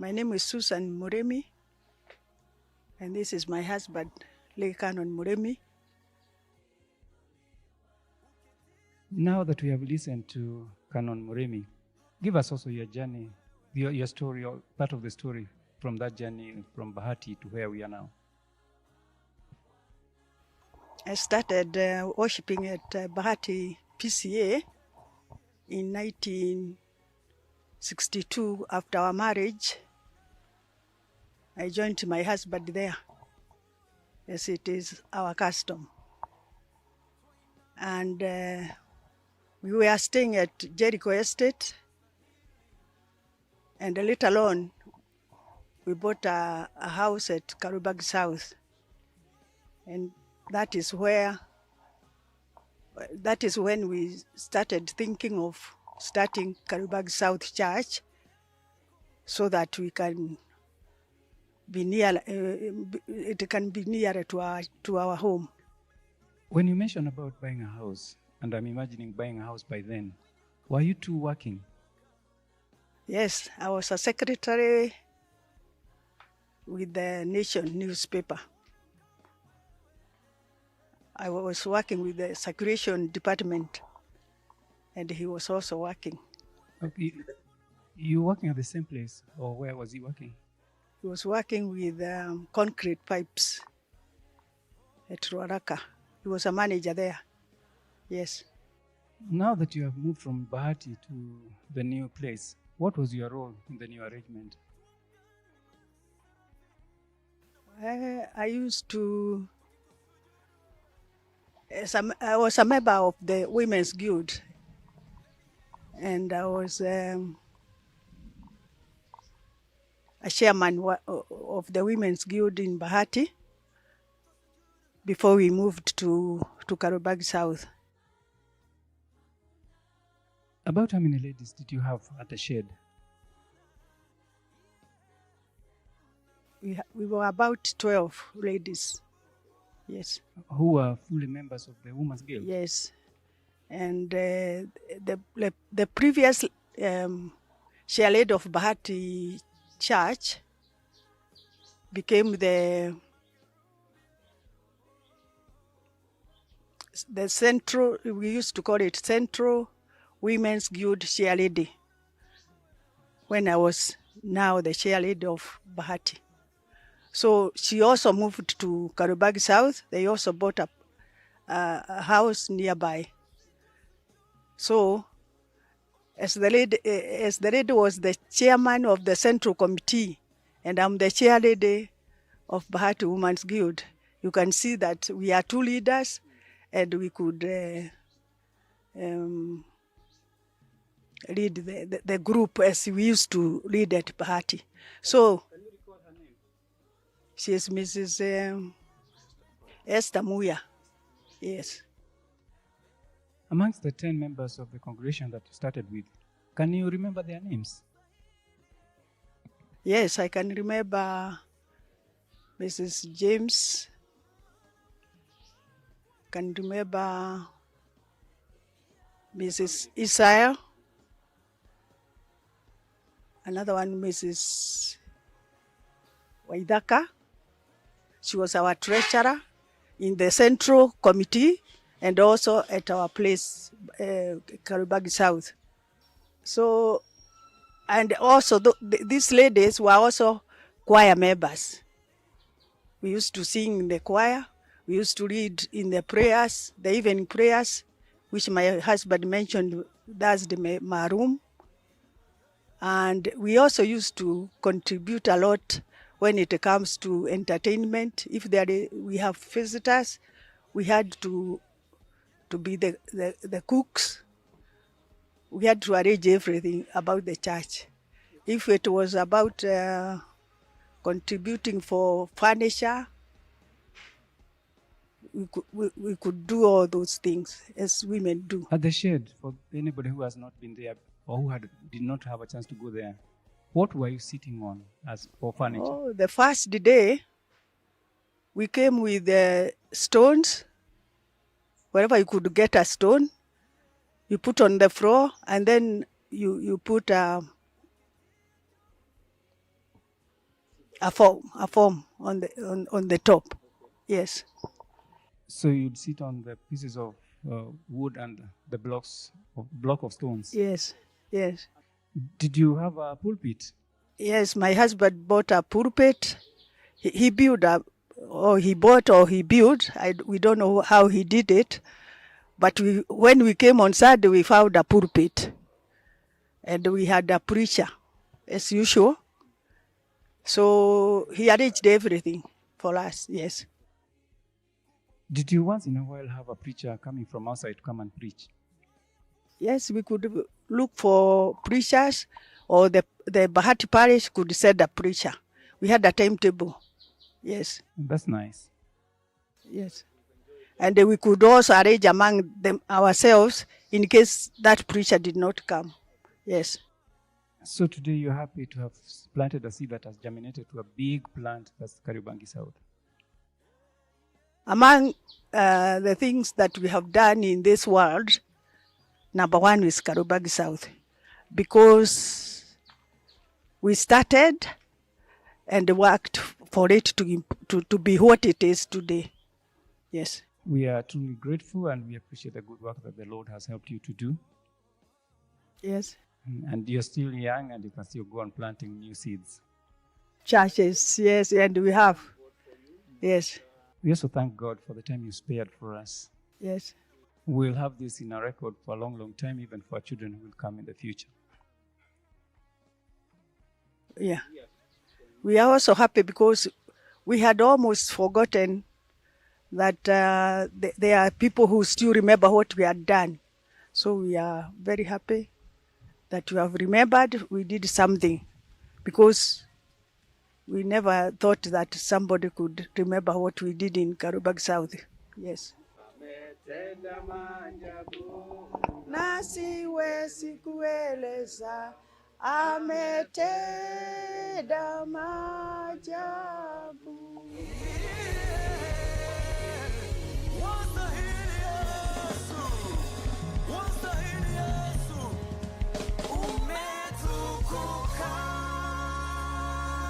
My name is Susan Murimi, and this is my husband, Lake Canon Murimi. Now that we have listened to Canon Murimi, give us also your journey, your story, or part of the story from that journey from Bahati to where we are now. I started worshiping at Bahati PCA in 1962 after our marriage. I joined my husband there, as it is our custom. And we were staying at Jericho Estate, and later on, we bought a house at Kariobangi South. And that is when we started thinking of starting Kariobangi South Church, so that we can be near, it can be nearer to our home. When you mentioned about buying a house, and I'm imagining buying a house by then, were you two working? Yes, I was a secretary with the Nation newspaper. I was working with the circulation department, and he was also working. Okay. You were working at the same place, or where was he working? He was working with concrete pipes at Ruaraka. He was a manager there. Yes. Now that you have moved from Bahati to the new place, what was your role in the new arrangement? I used to, I was a member of the Women's Guild, and I was a chairman of the Women's Guild in Bahati before we moved to Kariobangi South. About how many ladies did you have at the shed? We were about 12 ladies, yes. Who were fully members of the Women's Guild? Yes, and the previous chair lady of Bahati Church became the central, we used to call it Central Women's Guild chair lady, when I was now the chair lady of Bahati. So she also moved to Kariobangi South. They also bought a house nearby. So as the lady was the chairman of the Central Committee, and I'm the chair lady of Bahati Women's Guild, you can see that we are two leaders, and we could lead the group as we used to lead at Bahati. So she is Mrs. Esther Muya. Yes. Amongst the 10 members of the congregation that you started with, can you remember their names? Yes, I can remember Mrs. James. Can remember Mrs. Isaiah. Another one, Mrs. Waidaka. She was our treasurer in the Central Committee and also at our place, Kariobangi South. So, and also these ladies were also choir members. We used to sing in the choir. We used to read in the prayers, the evening prayers, which my husband mentioned, that's the Marum. And we also used to contribute a lot when it comes to entertainment. If we have visitors, we had to be the cooks. We had to arrange everything about the church. If it was about contributing for furniture, we could do all those things as women do. At the shed, for anybody who has not been there or who did not have a chance to go there, what were you sitting on as for furniture? Oh, the first day, we came with stones. Wherever you could get a stone, you put on the floor, and then you put a form on the top. Yes. So you'd sit on the pieces of wood and the block of stones. Yes. Yes. Did you have a pulpit? Yes, my husband bought a pulpit. He built or he bought or he built. We don't know how he did it, but when we came on Saturday, we found a pulpit, and we had a preacher, as usual. So he arranged everything for us. Yes. Did you once in a while have a preacher coming from outside to come and preach? Yes, we could look for preachers, or the Bahati Parish could send a preacher. We had a timetable. Yes. That's nice. Yes. And we could also arrange among them ourselves in case that preacher did not come. Yes. So today you're happy to have planted a seed that has germinated to a big plant that's Kariobangi South. Among the things that we have done in this world, number one is Kariobangi South, because we started and worked for it to be what it is today. Yes. We are truly grateful and we appreciate the good work that the Lord has helped you to do. Yes. And you're still young and you can still go on planting new seeds. Churches, yes, and we have. Yes. We also thank God for the time you spared for us. Yes. We'll have this in our record for a long, long time, even for our children who will come in the future. Yeah. We are also happy because we had almost forgotten that there are people who still remember what we had done. So we are very happy that you have remembered we did something, because we never thought that somebody could remember what we did in Kariobangi South. Yes. Nasi wezi kueleza ametenda maajabu.